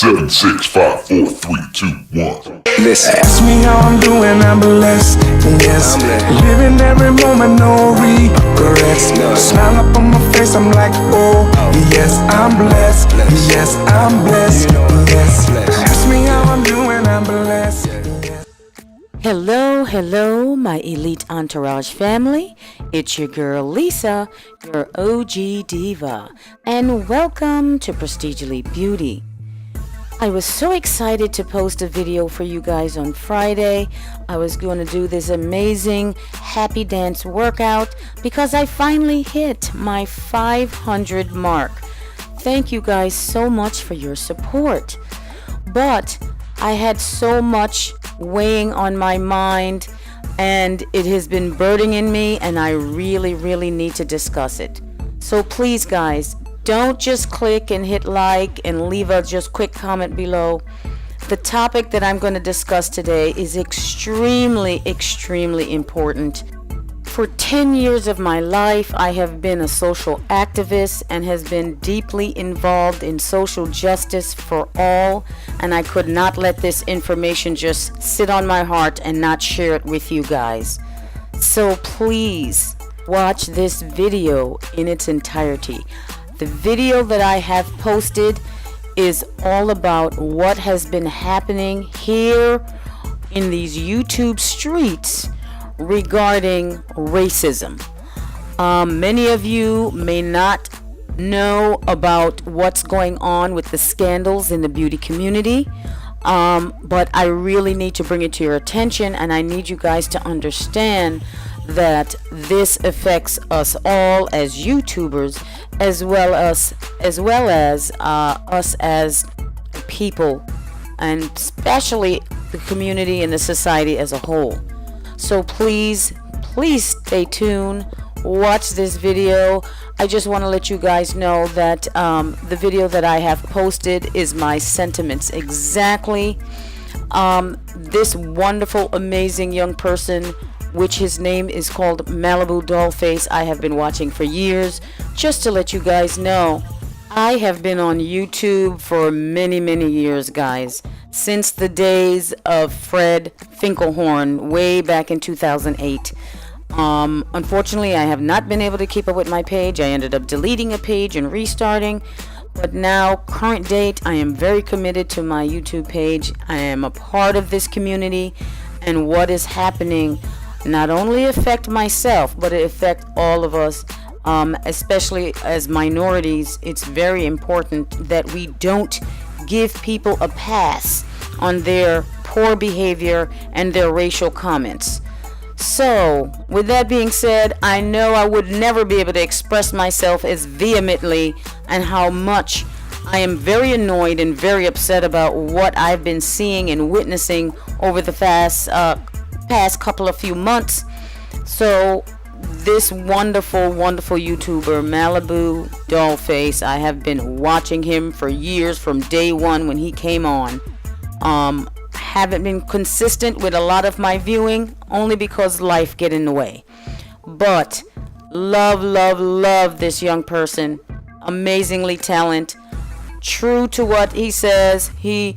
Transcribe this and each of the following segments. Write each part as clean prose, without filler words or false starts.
7, 6, 5, 4, 3, 2, 1. Listen. Ask me how I'm doing, I'm blessed. Yes, living every moment, no regrets. Smile up on my face, I'm like, oh, yes, I'm blessed. Yes, I'm blessed. Yes, ask me how I'm doing, I'm blessed. Hello, my elite entourage family. It's your girl Lisa, your OG Diva, and welcome to Prestigely Beauty. I was so excited to post a video for you guys on Friday. I was going to do this amazing happy dance workout because I finally hit my 500 mark. Thank you guys so much for your support. But I had so much weighing on my mind and it has been burning in me, and I really need to discuss it. So please guys, don't just click and hit like and leave a just quick comment below. The topic that I'm going to discuss today is extremely important. For 10 years of my life, I have been a social activist and has been deeply involved in social justice for all, and I could not let this information just sit on my heart and not share it with you guys. So please watch this video in its entirety. The video that I have posted is all about what has been happening here in these YouTube streets regarding racism. Many of you may not know about what's going on with the scandals in the beauty community, but I really need to bring it to your attention, and I need you guys to understand that this affects us all as YouTubers, as well as us as people, and especially the community and the society as a whole. So please stay tuned, watch this video. I just want to let you guys know that the video that I have posted is my sentiments exactly. This wonderful, amazing young person, which his name is called Malibu DollFace, I have been watching for years. Just to let you guys know, I have been on YouTube for many years, guys, since the days of Fred Finkelhorn way back in 2008. Unfortunately, I have not been able to keep up with my page. I ended up deleting a page and restarting. But now, current date, I am very committed to my YouTube page. I am a part of this community, and what is happening not only affect myself, but it affect all of us, especially as minorities. It's very important that we don't give people a pass on their poor behavior and their racial comments. So, with that being said, I know I would never be able to express myself as vehemently and how much I am very annoyed and very upset about what I've been seeing and witnessing over the past couple of few months. So this wonderful YouTuber Malibu DollFace, I have been watching him for years, from day one when he came on. Haven't been consistent with a lot of my viewing, only because life get in the way. But love this young person. Amazingly talented. True to what he says, he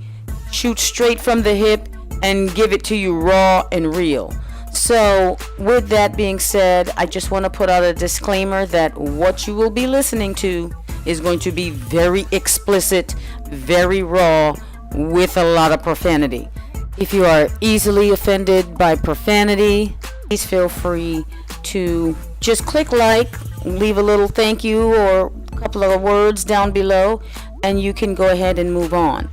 shoots straight from the hip and give it to you raw and real. So with that being said, I just want to put out a disclaimer that what you will be listening to is going to be very explicit, very raw, with a lot of profanity. If you are easily offended by profanity, please feel free to just click like, leave a little thank you or a couple of words down below, and you can go ahead and move on.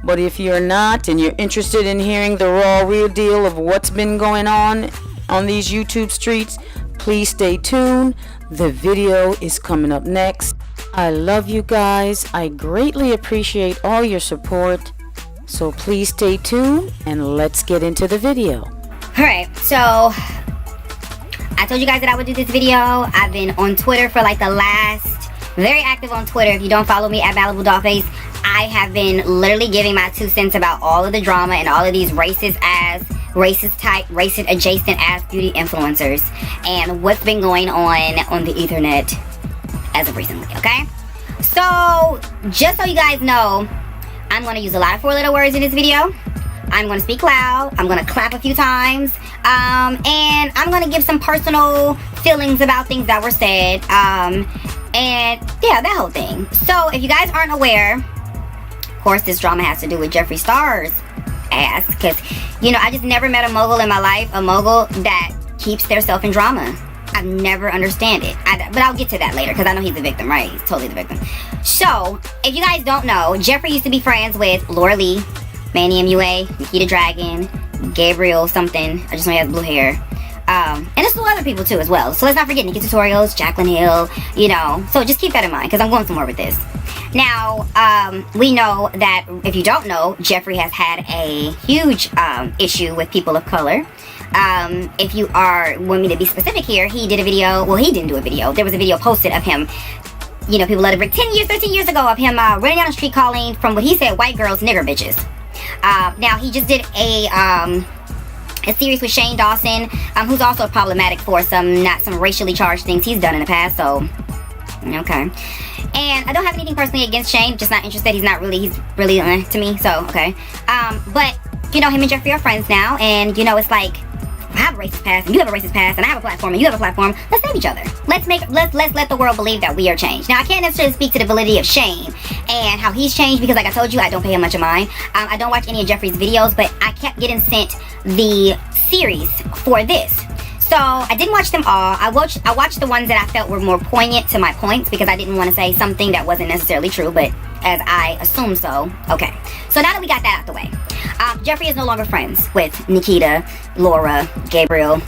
But if you're not, and you're interested in hearing the raw, real deal of what's been going on these YouTube streets, please stay tuned. The video is coming up next. I love you guys. I greatly appreciate all your support. So please stay tuned and let's get into the video. Alright, so I told you guys that I would do this video. I've been on Twitter for like the last, very active on Twitter. If you don't follow me at Malibu DollFace, I have been literally giving my 2 cents about all of the drama and all of these racist adjacent ass beauty influencers and what's been going on the ethernet as of recently, okay? So, just so you guys know, I'm going to use a lot of four-letter words in this video. I'm going to speak loud. I'm going to clap a few times. And I'm going to give some personal feelings about things that were said. And yeah, that whole thing. So if you guys aren't aware, of course, this drama has to do with Jeffree Star's ass. Because, you know, I just never met a mogul in my life, a mogul that keeps their self in drama. I've never understand it. But I'll get to that later because I know he's the victim, right? He's totally the victim. So, if you guys don't know, Jeffree used to be friends with Laura Lee, Manny MUA, Nikita Dragon, Gabriel something. I just know he has blue hair. And there's still other people too as well. So let's not forget Nikki Tutorials, Jaclyn Hill, you know. So just keep that in mind because I'm going somewhere with this. Now, we know that, if you don't know, Jeffree has had a huge issue with people of color. If you want me to be specific here, he did a video. Well, he didn't do a video. There was a video posted of him. You know, people let it break 10 years, 13 years ago of him running down the street calling, from what he said, white girls nigger bitches. Now, he just did a series with Shane Dawson, who's also problematic for some racially charged things he's done in the past, so, okay. And I don't have anything personally against Shane, just not interested. He's really to me, so, okay. But, you know, him and Jeffree are friends now, and, you know, it's like, I have a racist past, and you have a racist past, and I have a platform, and you have a platform. Let's save each other. Let's let the world believe that we are changed. Now, I can't necessarily speak to the validity of Shane and how he's changed because, like I told you, I don't pay him much of mine. I don't watch any of Jeffree's videos, but I kept getting sent the series for this. So I didn't watch them all. I watched the ones that I felt were more poignant to my points because I didn't want to say something that wasn't necessarily true, but as I assume so. Okay. So now that we got that out the way, Jeffree is no longer friends with Nikita, Laura, Gabriel,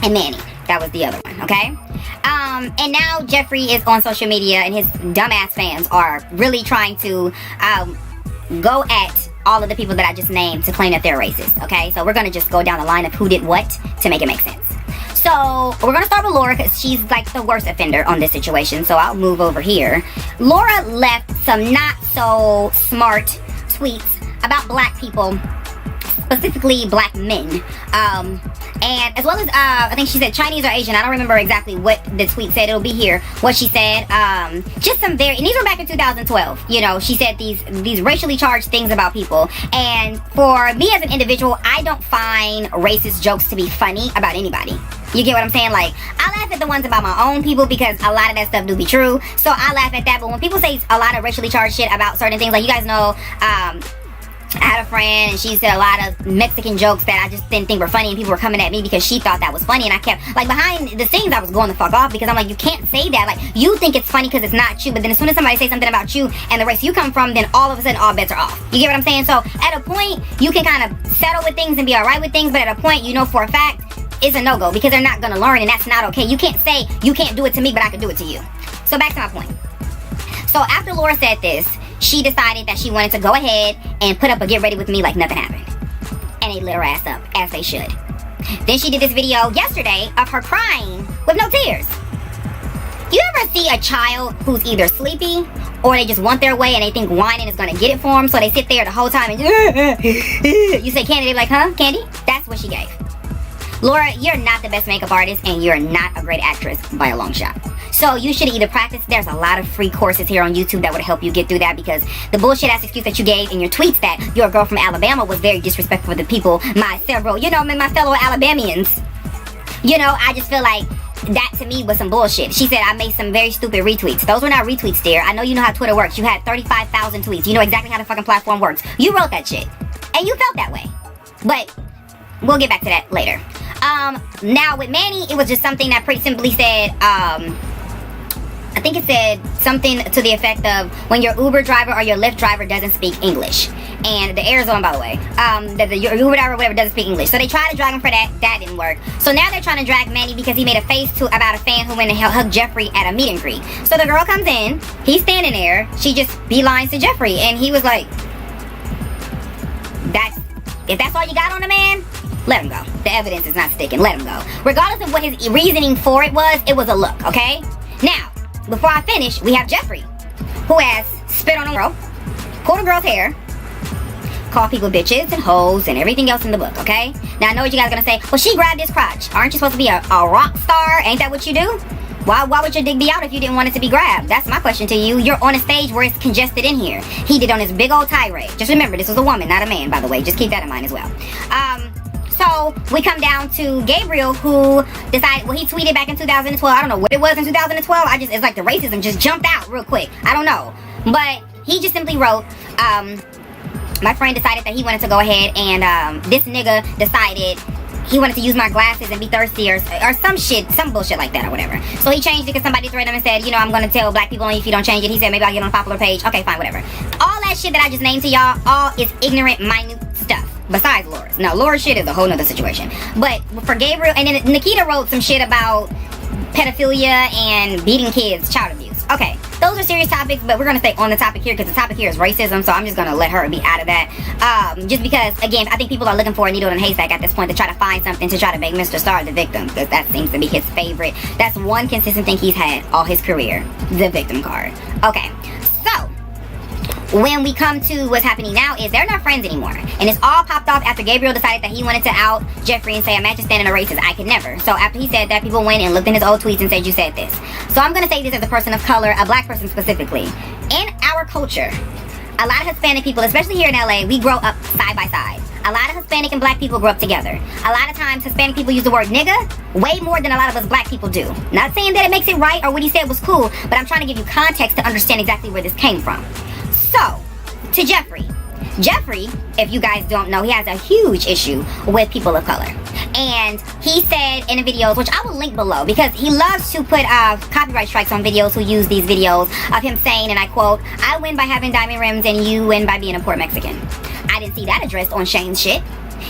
and Manny. That was the other one, okay? And now Jeffree is on social media and his dumbass fans are really trying to go at all of the people that I just named to claim that they're racist, okay? So we're going to just go down the line of who did what to make it make sense. So we're going to start with Laura because she's like the worst offender on this situation. So I'll move over here. Laura left some not so smart tweets about black people, specifically black men, and as well as I think she said Chinese or Asian. I don't remember exactly what the tweet said. It'll be here what she said. Just some and these were back in 2012. You know, she said these racially charged things about people, and for me as an individual, I don't find racist jokes to be funny about anybody. You get what I'm saying? Like, I laugh at the ones about my own people because a lot of that stuff do be true, so I laugh at that. But when people say a lot of racially charged shit about certain things, like, you guys know, I had a friend and she said a lot of Mexican jokes that I just didn't think were funny, and people were coming at me because she thought that was funny, and I kept, like, behind the scenes I was going the fuck off because I'm like, you can't say that. Like, you think it's funny because it's not you, but then as soon as somebody says something about you and the race you come from, then all of a sudden all bets are off. You get what I'm saying? So at a point you can kind of settle with things and be alright with things, but at a point you know for a fact it's a no-go because they're not gonna learn, and that's not okay. You can't say you can't do it to me but I can do it to you. So back to my point. So after Laura said this, she decided that she wanted to go ahead and put up a get ready with me like nothing happened. And they lit her ass up, as they should. Then she did this video yesterday of her crying with no tears. You ever see a child who's either sleepy or they just want their way and they think whining is going to get it for them, so they sit there the whole time and you say Candy, they're like, huh, Candy? That's what she gave. Laura, you're not the best makeup artist and you're not a great actress by a long shot. So you should either practice. There's a lot of free courses here on YouTube that would help you get through that, because the bullshit ass excuse that you gave in your tweets that you're a girl from Alabama was very disrespectful for the people, my fellow Alabamians. You know, I just feel like that to me was some bullshit. She said I made some very stupid retweets. Those were not retweets, dear. I know you know how Twitter works. You had 35,000 tweets. You know exactly how the fucking platform works. You wrote that shit. And you felt that way. But we'll get back to that later. Now with Manny, it was just something that pretty simply said, I think it said something to the effect of when your Uber driver or your Lyft driver doesn't speak English. And the Arizona, by the way, your Uber driver or whatever doesn't speak English. So they tried to drag him for that. That didn't work. So now they're trying to drag Manny because he made a face about a fan who went and hugged Jeffree at a meet and greet. So the girl comes in, he's standing there, she just beelines to Jeffree, and he was like, if that's all you got on the man, let him go. The evidence is not sticking. Let him go. Regardless of what his reasoning for it was a look, okay? Now, before I finish, we have Jeffree, who has spit on a girl, pulled a girl's hair, called people bitches and hoes and everything else in the book, okay? Now, I know what you guys are going to say. Well, she grabbed his crotch. Aren't you supposed to be a rock star? Ain't that what you do? Why would your dick be out if you didn't want it to be grabbed? That's my question to you. You're on a stage where it's congested in here. He did on his big old tirade. Just remember, this was a woman, not a man, by the way. Just keep that in mind as well. So we come down to Gabriel, who decided, well, he tweeted back in 2012. I don't know what it was in 2012. It's like the racism just jumped out real quick. I don't know. But he just simply wrote, my friend decided that he wanted to go ahead and this nigga decided he wanted to use my glasses and be thirsty or some shit, some bullshit like that or whatever. So he changed it because somebody threatened him and said, you know, I'm going to tell black people on you if you don't change it. He said, maybe I'll get on a popular page. Okay, fine, whatever. All that shit that I just named to y'all, all is ignorant, minute stuff. Besides Laura's. Now, Laura's shit is a whole nother situation. But for Gabriel, and then Nikita wrote some shit about pedophilia and beating kids, child abuse. Okay, those are serious topics, but we're going to stay on the topic here because the topic here is racism, so I'm just going to let her be out of that. Just because, again, I think people are looking for a needle in a haystack at this point to try to find something to try to make Mr. Star the victim, because that seems to be his favorite. That's one consistent thing he's had all his career, the victim card. Okay, so when we come to what's happening now is they're not friends anymore. And it's all popped off after Gabriel decided that he wanted to out Jeffree and say, imagine standing a racist. I could never. So after he said that, people went and looked in his old tweets and said, you said this. So I'm going to say this as a person of color, a black person specifically. In our culture, a lot of Hispanic people, especially here in LA, we grow up side by side. A lot of Hispanic and black people grow up together. A lot of times Hispanic people use the word nigga way more than a lot of us black people do. Not saying that it makes it right or what he said was cool, but I'm trying to give you context to understand exactly where this came from. So, to Jeffree. Jeffree, if you guys don't know, he has a huge issue with people of color. And he said in the videos, which I will link below, because he loves to put copyright strikes on videos who use these videos of him saying, and I quote, I win by having diamond rims and you win by being a poor Mexican. I didn't see that addressed on Shane's shit.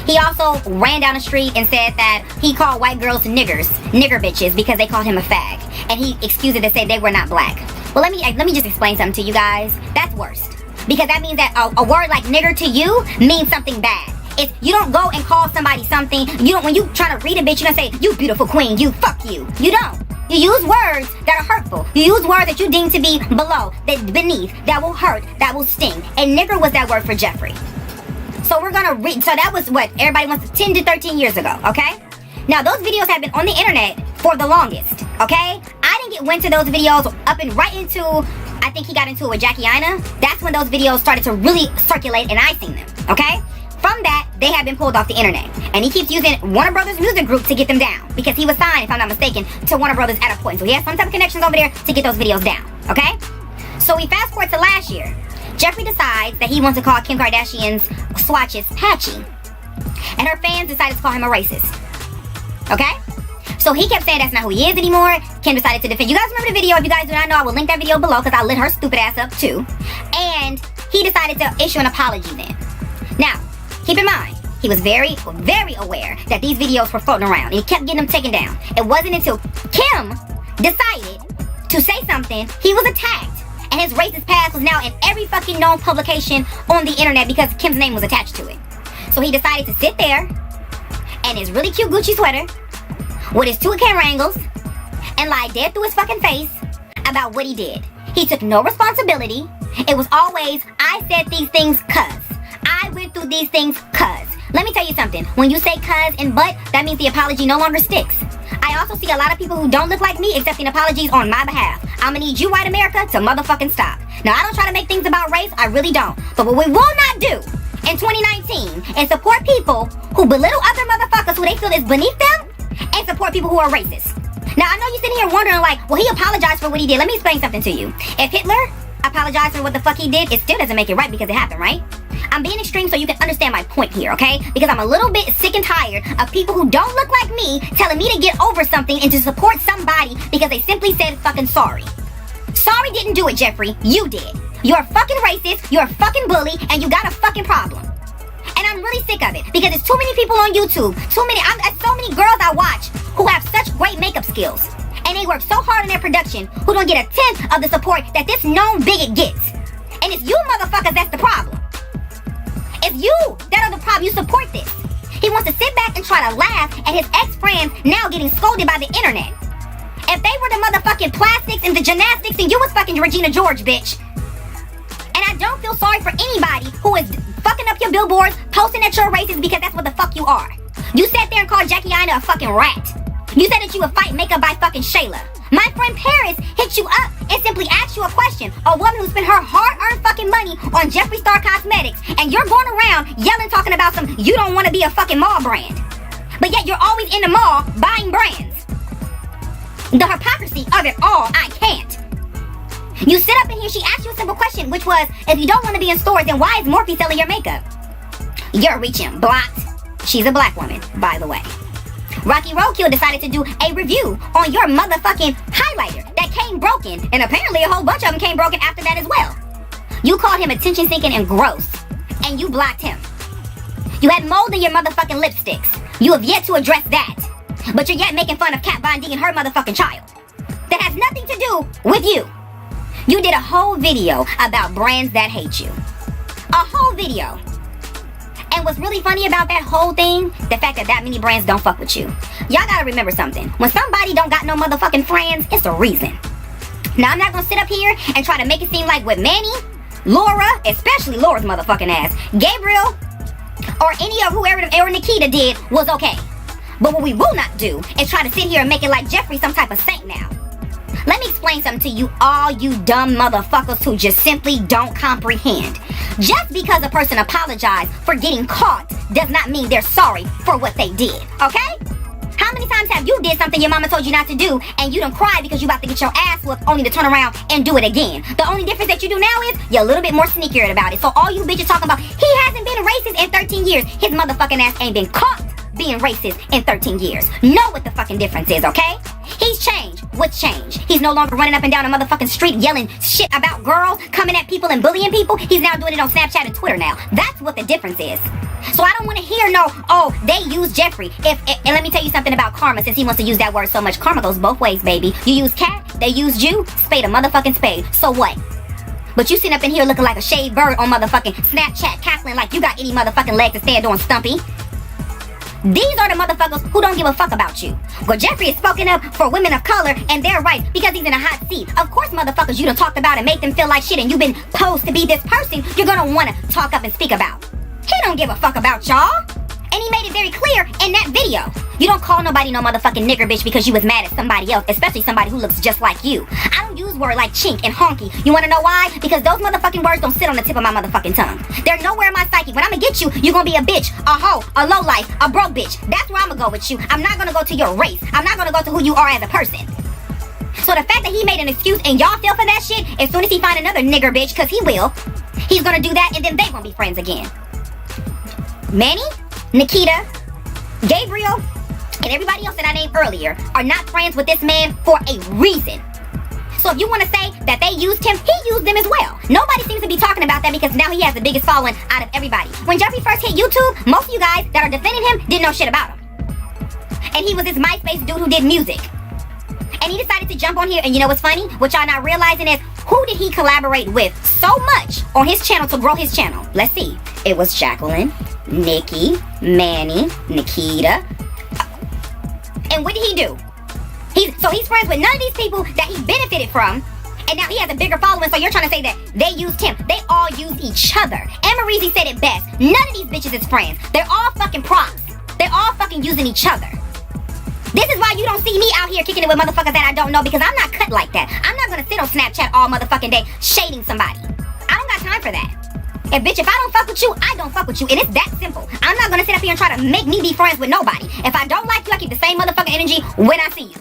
He also ran down the street and said that he called white girls nigger bitches because they called him a fag. And he excused it to say they were not black. Well, let me just explain something to you guys. That's worst. Because that means that a word like nigger to you means something bad. If you don't go and call somebody something, when you try to read a bitch, you don't say, you beautiful queen, you fuck you. You don't. You use words that are hurtful. You use words that you deem to be below, that beneath, that will hurt, that will sting. And nigger was that word for Jeffree. So we're gonna read, so that was what everybody wants 10 to 13 years ago, okay? Now those videos have been on the internet for the longest, okay? I didn't went to those videos up and right into, I think he got into it with Jackie Ina. That's when those videos started to really circulate and I seen them, okay? From that, they have been pulled off the internet. And he keeps using Warner Brothers Music Group to get them down. Because he was signed, if I'm not mistaken, to Warner Brothers at a point. So he has some type of connections over there to get those videos down, okay? So we fast forward to last year. Jeffree decides that he wants to call Kim Kardashian's swatches patchy. And her fans decided to call him a racist, okay? So he kept saying that's not who he is anymore. Kim decided to defend. You guys remember the video? If you guys do not know, I will link that video below because I lit her stupid ass up too. And he decided to issue an apology then. Now, keep in mind, he was very, very aware that these videos were floating around and he kept getting them taken down. It wasn't until Kim decided to say something, he was attacked. And his racist past was now in every fucking known publication on the internet because Kim's name was attached to it. So he decided to sit there in his really cute Gucci sweater with his two camera angles and lie dead through his fucking face about what he did. He took no responsibility. It was always, I said these things cuz. I went through these things cuz. Let me tell you something. When you say cuz and but, that means the apology no longer sticks. I also see a lot of people who don't look like me accepting apologies on my behalf. I'ma need you, white America, to motherfucking stop. Now, I don't try to make things about race. I really don't. But what we will not do in 2019 is support people who belittle other motherfuckers who they feel is beneath them and support people who are racist. Now, I know you're sitting here wondering like, well, he apologized for what he did. Let me explain something to you. If Hitler apologized for what the fuck he did, it still doesn't make it right because it happened, right? I'm being extreme so you can understand my point here, okay? Because I'm a little bit sick and tired of people who don't look like me telling me to get over something and to support somebody because they simply said fucking sorry. Sorry didn't do it, Jeffree. You did. You're a fucking racist, you're a fucking bully, and you got a fucking problem. And I'm really sick of it because there's too many people on YouTube, so many girls I watch who have such great makeup skills. And they work so hard on their production who don't get a tenth of the support that this known bigot gets. And it's you motherfuckers that's the problem. It's you that are the problem. You support this. He wants to sit back and try to laugh at his ex-friends now getting scolded by the internet. If they were the motherfucking plastics and the gymnastics, then you was fucking Regina George, bitch. And I don't feel sorry for anybody who is fucking up your billboards, posting that you're racist because that's what the fuck you are. You sat there and called Jackie Ina a fucking rat. You said that you would fight makeup by fucking Shayla. My friend Paris hit you up and simply asked you a question. A woman who spent her hard-earned fucking money on Jeffree Star Cosmetics, and you're going around yelling, talking about some you don't want to be a fucking mall brand. But yet you're always in the mall buying brands. The hypocrisy of it all, I can't. You sit up in here, she asked you a simple question, which was, if you don't want to be in stores, then why is Morphe selling your makeup? You're reaching. Blocked. She's a black woman, by the way. Rocky Roadkill decided to do a review on your motherfucking highlighter that came broken, and apparently a whole bunch of them came broken after that as well. You called him attention seeking and gross, and you blocked him. You had mold in your motherfucking lipsticks. You have yet to address that, but you're yet making fun of Kat Von D and her motherfucking child. That has nothing to do with you. You did a whole video about brands that hate you. A whole video. And what's really funny about that whole thing, the fact that many brands don't fuck with you. Y'all gotta remember something. When somebody don't got no motherfucking friends, it's a reason. Now, I'm not gonna sit up here and try to make it seem like with Manny, Laura, especially Laura's motherfucking ass, Gabriel, or any of whoever or Nikita did was okay. But what we will not do is try to sit here and make it like Jeffree some type of saint now. Let me explain something to you, all you dumb motherfuckers who just simply don't comprehend. Just because a person apologized for getting caught does not mean they're sorry for what they did, okay? How many times have you did something your mama told you not to do and you done cry because you about to get your ass whooped only to turn around and do it again? The only difference that you do now is you're a little bit more sneakier about it. So all you bitches talking about, he hasn't been racist in 13 years. His motherfucking ass ain't been caught being racist in 13 years. Know what the fucking difference is, okay? He's changed. What's changed? He's no longer running up and down a motherfucking street yelling shit about girls, coming at people and bullying people. He's now doing it on Snapchat and Twitter now. That's what the difference is. So I don't want to hear no, oh, they use Jeffree. And let me tell you something about karma, since he wants to use that word so much. Karma goes both ways, baby. You use cat, they used you, spade a motherfucking spade. So what? But you sitting up in here looking like a shaved bird on motherfucking Snapchat, cackling like you got any motherfucking leg to stand on, Stumpy. These are the motherfuckers who don't give a fuck about you. Well, Jeffree is spoken up for women of color and their rights because he's in a hot seat. Of course, motherfuckers, you done talked about and made them feel like shit, and you've been posed to be this person you're gonna wanna talk up and speak about. He don't give a fuck about y'all. And he made it very clear in that video. You don't call nobody no motherfucking nigger bitch because you was mad at somebody else, especially somebody who looks just like you. I don't use words like chink and honky. You wanna know why? Because those motherfucking words don't sit on the tip of my motherfucking tongue. They're nowhere in my psyche. When I'ma get you, you're gonna be a bitch, a hoe, a lowlife, a broke bitch. That's where I'ma go with you. I'm not gonna go to your race. I'm not gonna go to who you are as a person. So the fact that he made an excuse and y'all fell for that shit, as soon as he find another nigger bitch, cause he will, he's gonna do that and then they gonna be friends again. Manny, Nikita, Gabriel, and everybody else that I named earlier are not friends with this man for a reason. So if you want to say that they used him, he used them as well. Nobody seems to be talking about that because now he has the biggest following out of everybody. When Jeffree first hit YouTube, most of you guys that are defending him didn't know shit about him. And he was this MySpace dude who did music. And he decided to jump on here, and you know what's funny? What y'all not realizing is, who did he collaborate with so much on his channel to grow his channel? Let's see. It was Jacqueline, Nikki, Manny, Nikita. And what did he do? So he's friends with none of these people that he benefited from, and now he has a bigger following, so you're trying to say that they used him. They all use each other. Amarizi said it best. None of these bitches is friends. They're all fucking props. They're all fucking using each other. This is why you don't see me out here kicking it with motherfuckers that I don't know, because I'm not cut like that. I'm not gonna sit on Snapchat all motherfucking day shading somebody. I don't got time for that. And bitch, if I don't fuck with you, I don't fuck with you. And it's that simple. I'm not gonna sit up here and try to make me be friends with nobody. If I don't like you, I keep the same motherfucking energy when I see you.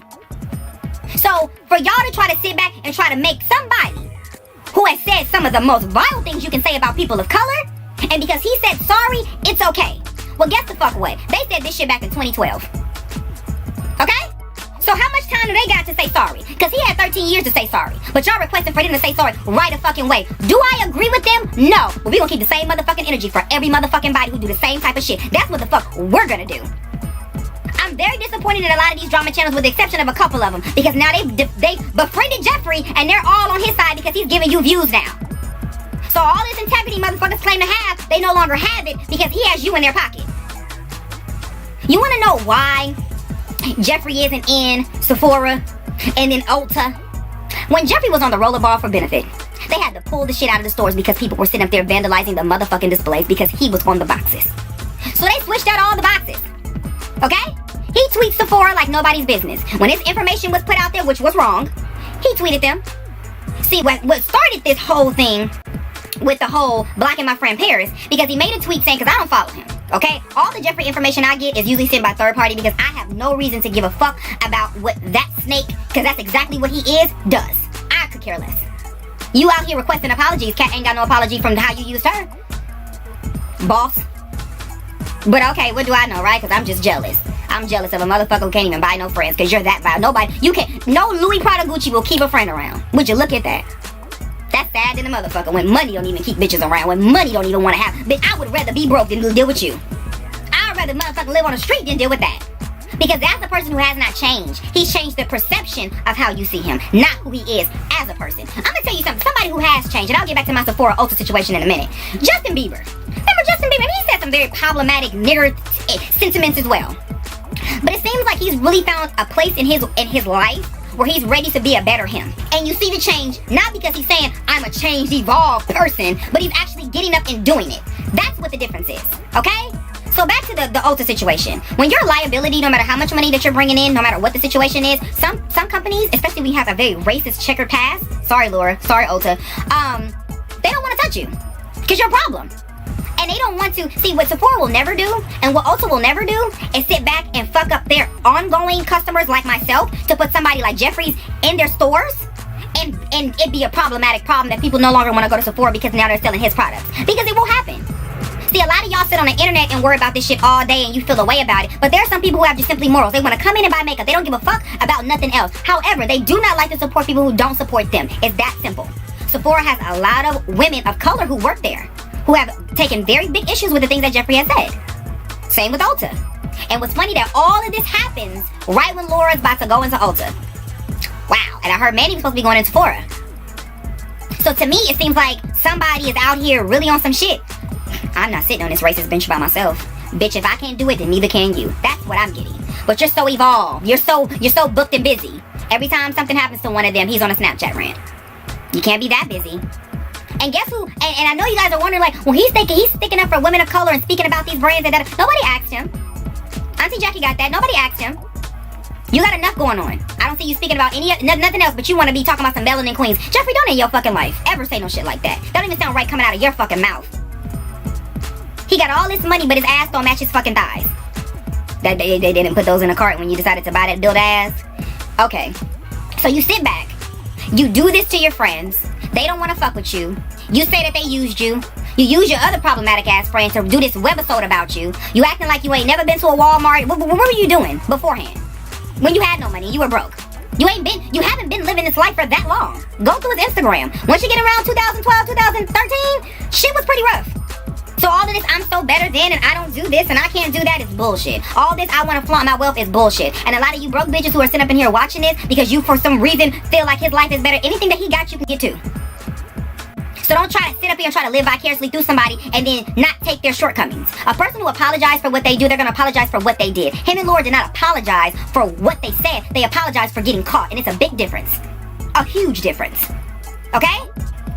So, for y'all to try to sit back and try to make somebody who has said some of the most vile things you can say about people of color, and because he said sorry, it's okay. Well, guess the fuck what? They said this shit back in 2012. Okay? So how much time do they got to say sorry? Because he had 13 years to say sorry. But y'all requesting for them to say sorry right a fucking way. Do I agree with them? No. But we gonna keep the same motherfucking energy for every motherfucking body who do the same type of shit. That's what the fuck we're gonna do. I'm very disappointed in a lot of these drama channels with the exception of a couple of them. Because now they befriended Jeffree and they're all on his side because he's giving you views now. So all this integrity motherfuckers claim to have, they no longer have it because he has you in their pocket. You wanna know why Jeffree isn't in Sephora and then Ulta? When Jeffree was on the rollerball for benefit, they had to pull the shit out of the stores because people were sitting up there vandalizing the motherfucking displays because he was on the boxes. So they switched out all the boxes. Okay? He tweets Sephora like nobody's business. When his information was put out there, which was wrong, he tweeted them. See, what started this whole thing with the whole blocking my friend Paris, because he made a tweet saying, because I don't follow him, okay? All the Jeffrey information I get is usually sent by third party, because I have no reason to give a fuck about what that snake, because that's exactly what he is, does. I could care less. You out here requesting apologies. Cat ain't got no apology from how you used her, boss. But okay, what do I know, right? Because I'm just jealous. I'm jealous of a motherfucker who can't even buy no friends, because you're that vile. Nobody, you can't, no Louis Prada Gucci will keep a friend around. Would you look at that? That's sad than a motherfucker when money don't even keep bitches around, when money don't even want to have. Bitch, I would rather be broke than deal with you. I'd rather motherfucker live on the street than deal with that. Because that's the person who has not changed. He's changed the perception of how you see him, not who he is as a person. I'm gonna tell you something. Somebody who has changed, and I'll get back to my Sephora Ulta situation in a minute. Justin Bieber. Remember Justin Bieber? He said some very problematic nigger sentiments as well. But it seems like he's really found a place in his life where he's ready to be a better him. And you see the change, not because he's saying, I'm a changed, evolved person, but he's actually getting up and doing it. That's what the difference is, okay? So back to the Ulta situation. When your liability, no matter how much money that you're bringing in, no matter what the situation is, some companies, especially when you have a very racist checkered past, sorry Laura, sorry Ulta, they don't want to touch you, because you're a problem. And they don't want to, see what Sephora will never do, and what Ulta will never do, is sit back and fuck up their ongoing customers like myself to put somebody like Jeffrey's in their stores, and it be a problematic problem that people no longer want to go to Sephora because now they're selling his products. Because it will happen. See, a lot of y'all sit on the internet and worry about this shit all day and you feel a way about it, but there are some people who have just simply morals. They want to come in and buy makeup. They don't give a fuck about nothing else. However, they do not like to support people who don't support them. It's that simple. Sephora has a lot of women of color who work there, who have taken very big issues with the things that Jeffrey has said. Same with Ulta. And what's funny that all of this happens right when Laura's about to go into Ulta. Wow, and I heard Manny was supposed to be going into Sephora. So to me, it seems like somebody is out here really on some shit. I'm not sitting on this racist bench by myself. Bitch, if I can't do it, then neither can you. That's what I'm getting. But you're so evolved. You're so booked and busy. Every time something happens to one of them, he's on a Snapchat rant. You can't be that busy. And guess who? And I know you guys are wondering, like, well, he's sticking up for women of color and speaking about these brands and that. Nobody asked him. Auntie Jackie got that. Nobody asked him. You got enough going on. I don't see you speaking about nothing else, but you want to be talking about some melanin queens. Jeffrey, don't in your fucking life ever say no shit like that. Don't even sound right coming out of your fucking mouth. He got all this money, but his ass don't match his fucking thighs. That they didn't put those in a cart when you decided to buy that build ass. Okay, so you sit back. You do this to your friends. They don't want to fuck with you. You say that they used you. You use your other problematic ass friends to do this webisode about you. You acting like you ain't never been to a Walmart. What were you doing beforehand? When you had no money, you were broke. You haven't been living this life for that long. Go to his Instagram. Once you get around 2012, 2013, shit was pretty rough. So all of this, I'm so better than, and I don't do this, and I can't do that is bullshit. All this, I want to flaunt my wealth is bullshit. And a lot of you broke bitches who are sitting up in here watching this because you, for some reason, feel like his life is better. Anything that he got, you can get too. So don't try to sit up here and try to live vicariously through somebody and then not take their shortcomings. A person who apologizes for what they do, they're going to apologize for what they did. Him and Laura did not apologize for what they said. They apologized for getting caught, and it's a big difference. A huge difference. Okay?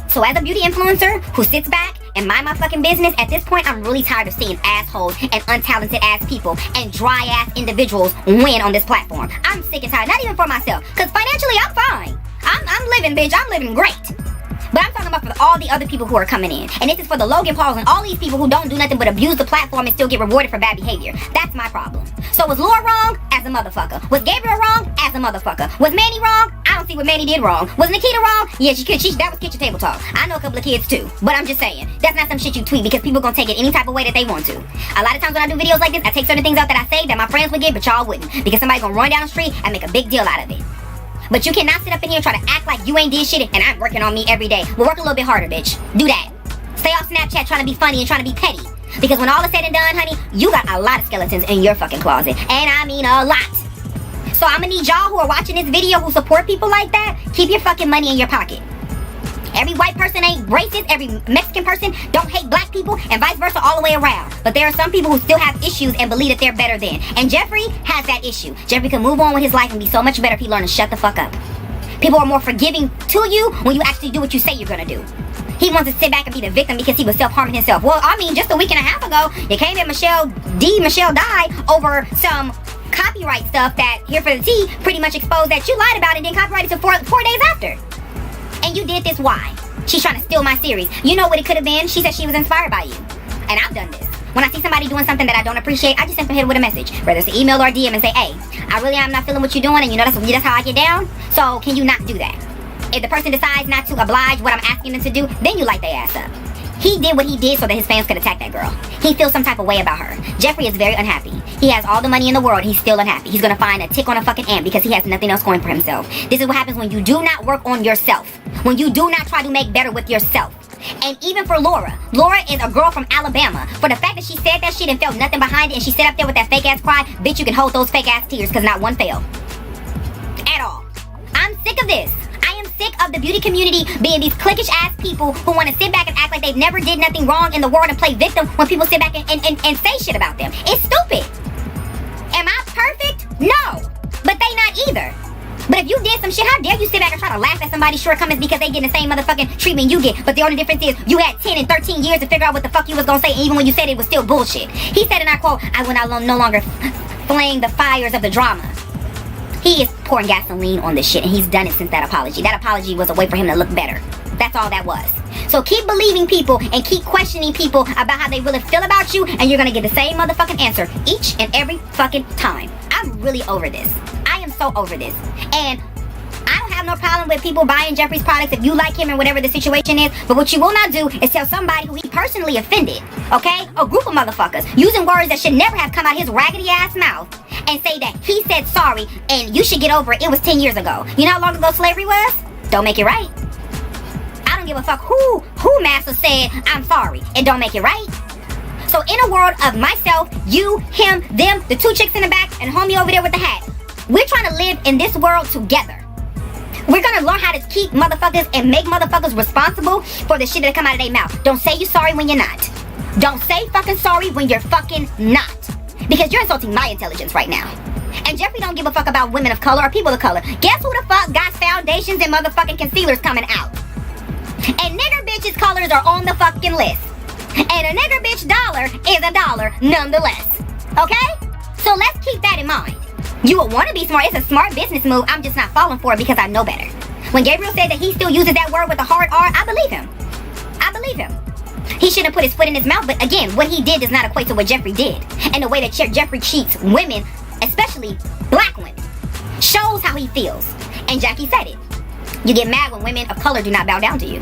So as a beauty influencer who sits back and mind my fucking business, at this point, I'm really tired of seeing assholes and untalented ass people and dry ass individuals win on this platform. I'm sick and tired, not even for myself, because financially, I'm fine. I'm living, bitch. I'm living great. But I'm talking about for all the other people who are coming in. And this is for the Logan Pauls and all these people who don't do nothing but abuse the platform and still get rewarded for bad behavior. That's my problem. So was Laura wrong? As a motherfucker. Was Gabriel wrong? As a motherfucker. Was Manny wrong? I don't see what Manny did wrong. Was Nikita wrong? Yeah, that was kitchen table talk. I know a couple of kids too. But I'm just saying, that's not some shit you tweet because people gonna take it any type of way that they want to. A lot of times when I do videos like this, I take certain things out that I say that my friends would get, but y'all wouldn't. Because somebody gonna run down the street and make a big deal out of it. But you cannot sit up in here and try to act like you ain't did shit and I'm working on me every day. Well, work a little bit harder, bitch. Do that. Stay off Snapchat trying to be funny and trying to be petty. Because when all is said and done, honey, you got a lot of skeletons in your fucking closet. And I mean a lot. So I'm gonna need y'all who are watching this video who support people like that, keep your fucking money in your pocket. Every white person ain't racist, every Mexican person don't hate black people, and vice versa all the way around. But there are some people who still have issues and believe that they're better than. And Jeffrey has that issue. Jeffrey can move on with his life and be so much better if he learned to shut the fuck up. People are more forgiving to you when you actually do what you say you're gonna do. He wants to sit back and be the victim because he was self-harming himself. Well, I mean, just a week and a half ago, you came at Michelle died over some copy copyright stuff that Here for the Tea pretty much exposed that you lied about and then copyrighted to 4 days after. And you did this why? She's trying to steal my series. You know what it could have been? She said she was inspired by you. And I've done this. When I see somebody doing something that I don't appreciate, I just send them with a message, whether it's an email or a DM, and say, hey, I really am not feeling what you're doing, and you know that's how I get down. So can you not do that? If the person decides not to oblige what I'm asking them to do, then you light their ass up. He did what he did so that his fans could attack that girl. He feels some type of way about her. Jeffree is very unhappy. He has all the money in the world. He's still unhappy. He's gonna find a tick on a fucking ant because he has nothing else going for himself. This is what happens when you do not work on yourself. When you do not try to make better with yourself. And even for Laura is a girl from Alabama. For the fact that she said that shit and felt nothing behind it, and she sat up there with that fake ass cry, bitch, you can hold those fake ass tears because not one failed. At all. I'm sick of this. I am sick of the beauty community being these cliquish ass people who want to sit back and act like they've never did nothing wrong in the world and play victim when people sit back and say shit about them. It's stupid. Am I perfect? No. But they not either. But if you did some shit, how dare you sit back and try to laugh at somebody's shortcomings because they get the same motherfucking treatment you get. But the only difference is you had 10 and 13 years to figure out what the fuck you was gonna say, and even when you said it was still bullshit. He said, and I quote, I will not no longer flame the fires of the drama. He is pouring gasoline on this shit, and he's done it since that apology. That apology was a way for him to look better. That's all that was. So keep believing people and keep questioning people about how they really feel about you, and you're gonna get the same motherfucking answer each and every fucking time. I'm really over this. I am so over this. And I don't have no problem with people buying Jeffree's products if you like him and whatever the situation is. But what you will not do is tell somebody who he personally offended, okay? A group of motherfuckers using words that should never have come out his raggedy ass mouth and say that he said sorry and you should get over it. It was 10 years ago. You know how long ago slavery was? Don't make it right. I don't give a fuck who master said I'm sorry. It don't make it right. So in a world of myself, you, him, them, the two chicks in the back, and homie over there with the hat, we're trying to live in this world together. We're gonna learn how to keep motherfuckers and make motherfuckers responsible for the shit that come out of their mouth. Don't say you're sorry when you're not. Don't say fucking sorry when you're fucking not. Because you're insulting my intelligence right now. And Jeffree don't give a fuck about women of color or people of color. Guess who the fuck got foundations and motherfucking concealers coming out? And nigger bitches' colors are on the fucking list. And a nigger bitch dollar is a dollar nonetheless. Okay? So let's keep that in mind. You would want to be smart. It's a smart business move. I'm just not falling for it because I know better. When Gabriel said that he still uses that word with a hard R, I believe him. I believe him. He shouldn't put his foot in his mouth, but again, what he did does not equate to what Jeffree did. And the way that Jeffree treats women, especially black women, shows how he feels. And Jackie said it. You get mad when women of color do not bow down to you.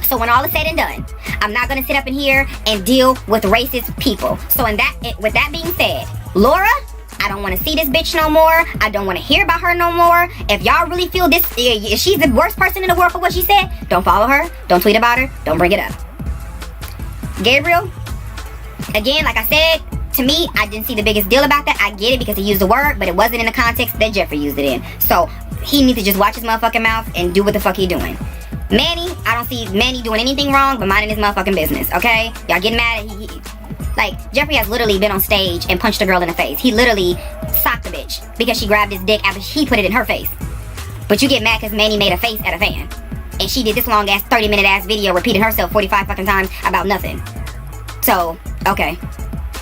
So when all is said and done, I'm not going to sit up in here and deal with racist people. So with that being said, Laura, I don't want to see this bitch no more. I don't want to hear about her no more. If y'all really feel this, if she's the worst person in the world for what she said, don't follow her. Don't tweet about her. Don't bring it up. Gabriel, again, like I said, to me, I didn't see the biggest deal about that. I get it because he used the word, but it wasn't in the context that Jeffree used it in. So he needs to just watch his motherfucking mouth and do what the fuck he doing. Manny, I don't see Manny doing anything wrong but minding his motherfucking business, okay? Y'all getting mad at like, Jeffree has literally been on stage and punched a girl in the face. He literally socked the bitch because she grabbed his dick after he put it in her face. But you get mad because Manny made a face at a fan. And she did this long ass 30-minute ass video repeating herself 45 fucking times about nothing. So, okay.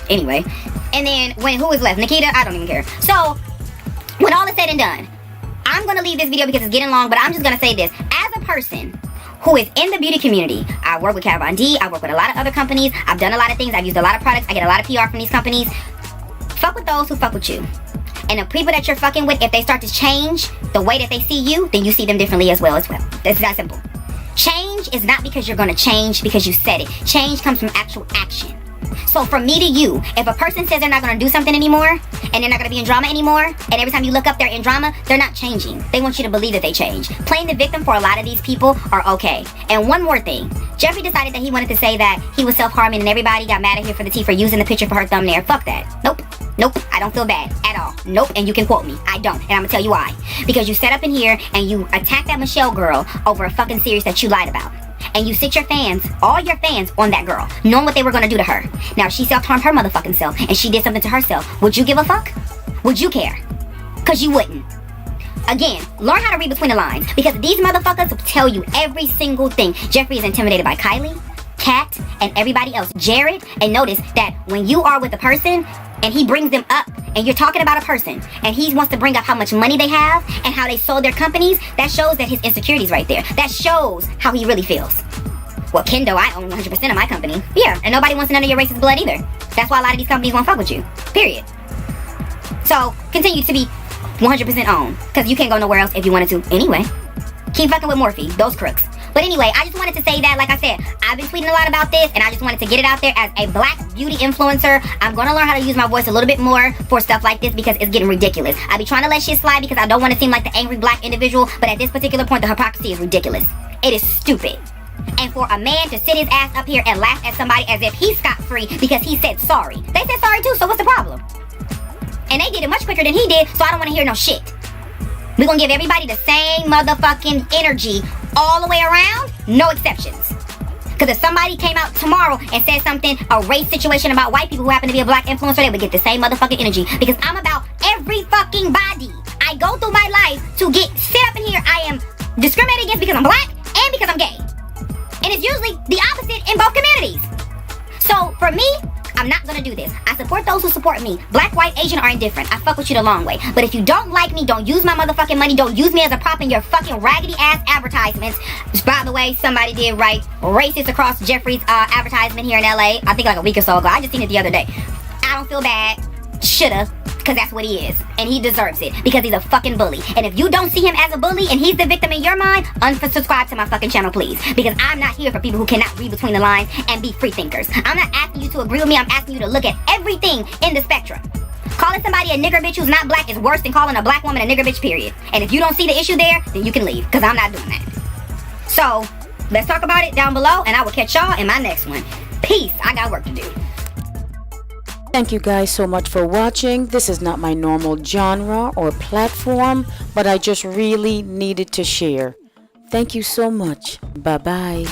Anyway. And then, who is left? Nikita? I don't even care. So, when all is said and done, I'm going to leave this video because it's getting long, but I'm just going to say this. As a person who is in the beauty community, I work with Kat Von D, I work with a lot of other companies, I've done a lot of things, I've used a lot of products, I get a lot of PR from these companies. Fuck with those who fuck with you. And the people that you're fucking with, if they start to change the way that they see you, then you see them differently as well. It's that simple. Change is not because you're going to change because you said it. Change comes from actual action. So from me to you, if a person says they're not going to do something anymore, and they're not going to be in drama anymore, and every time you look up they're in drama, they're not changing. They want you to believe that they change. Playing the victim for a lot of these people are okay. And one more thing. Jeffree decided that he wanted to say that he was self-harming and everybody got mad at him for the tea for using the picture for her thumbnail. Fuck that. Nope. Nope. I don't feel bad at all. Nope. And you can quote me. I don't. And I'm going to tell you why. Because you sat up in here and you attacked that Michelle girl over a fucking series that you lied about. And you sit your fans, all your fans, on that girl, knowing what they were going to do to her. Now, she self-harmed her motherfucking self, and she did something to herself. Would you give a fuck? Would you care? Because you wouldn't. Again, learn how to read between the lines, because these motherfuckers will tell you every single thing. Jeffree is intimidated by Kylie, Kat, and everybody else. Jared, and notice that when you are with a person, and he brings them up, and you're talking about a person, and he wants to bring up how much money they have and how they sold their companies, that shows that his insecurity's right there. That shows how he really feels. Well, Kendo, I own 100% of my company. Yeah, and nobody wants none of your racist blood either. That's why a lot of these companies won't fuck with you. Period. So, continue to be 100% owned, because you can't go nowhere else if you wanted to anyway. Keep fucking with Morphe, those crooks. But anyway, I just wanted to say that, like I said, I've been tweeting a lot about this, and I just wanted to get it out there as a black beauty influencer. I'm going to learn how to use my voice a little bit more for stuff like this because it's getting ridiculous. I be trying to let shit slide because I don't want to seem like the angry black individual, but at this particular point, the hypocrisy is ridiculous. It is stupid. And for a man to sit his ass up here and laugh at somebody as if he's scot-free because he said sorry. They said sorry too, so what's the problem? And they did it much quicker than he did, so I don't want to hear no shit. We're going to give everybody the same motherfucking energy all the way around, no exceptions. Because if somebody came out tomorrow and said something, a race situation about white people who happen to be a black influencer, they would get the same motherfucking energy. Because I'm about every fucking body. I go through my life to sit up in here. I am discriminated against because I'm black and because I'm gay. And it's usually the opposite in both communities. So for me, I'm not gonna do this. I support those who support me. Black, white, Asian are indifferent. I fuck with you the long way. But if you don't like me, don't use my motherfucking money. Don't use me as a prop in your fucking raggedy ass advertisements. By the way, somebody did write racist across Jeffrey's advertisement here in LA. I think like a week or so ago. I just seen it the other day. I don't feel bad. Shoulda. Because that's what he is. And he deserves it. Because he's a fucking bully. And if you don't see him as a bully and he's the victim in your mind, unsubscribe to my fucking channel, please. Because I'm not here for people who cannot read between the lines and be free thinkers. I'm not asking you to agree with me. I'm asking you to look at everything in the spectrum. Calling somebody a nigger bitch who's not black is worse than calling a black woman a nigger bitch, period. And if you don't see the issue there, then you can leave. Because I'm not doing that. So, let's talk about it down below. And I will catch y'all in my next one. Peace. I got work to do. Thank you guys so much for watching. This is not my normal genre or platform, but I just really needed to share. Thank you so much. Bye-bye.